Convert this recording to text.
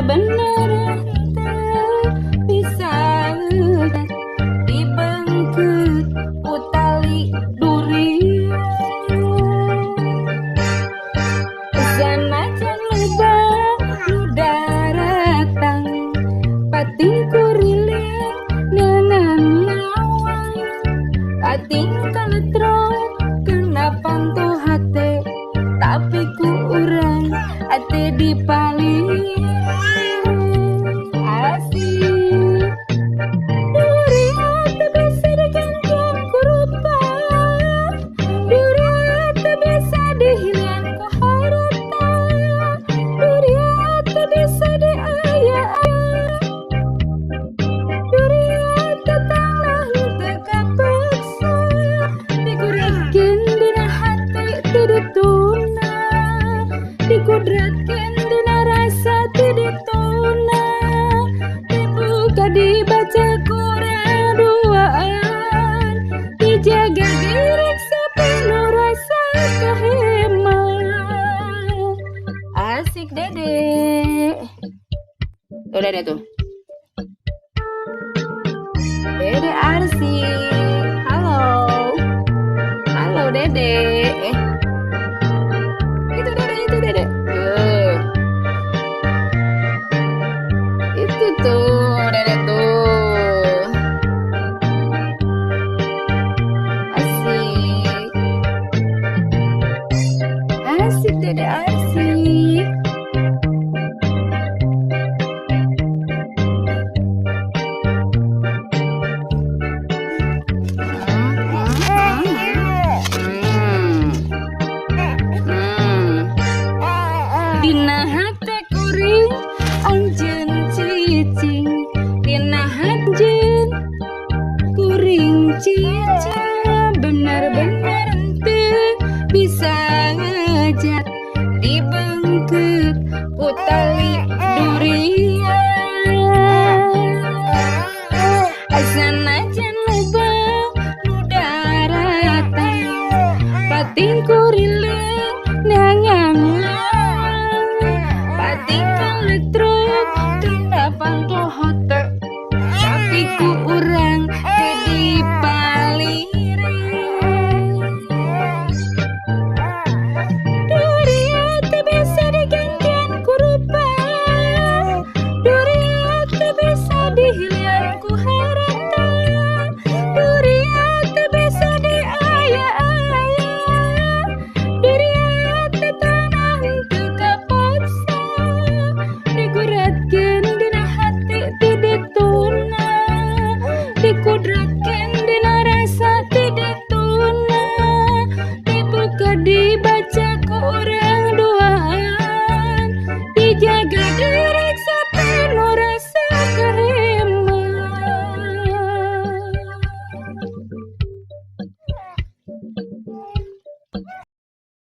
beneran bisa lekat dibengket utali durian sanajan loba nu daratang pating kuriling ngeunaan lawan pating kaletro kenapa tuh hate tapi ku urang ate dipaling asik durian teu bisa digantian ku rupa durian teu bisa dihilian ku harta durian teu bisa diaya-aya durian teu tanglah teu kapeksa digurikeun dina hati teu dituna dikudratkeun dina rasa teu dituna dibuka dibaca kuraduaan dijaga diriksa penuh rasa kehemat asik dede tuh dede tuh dede Arsi halo halo dede itu dede itu tuh dede tuh asik asik dede asik dina hate kuring anjeun cicing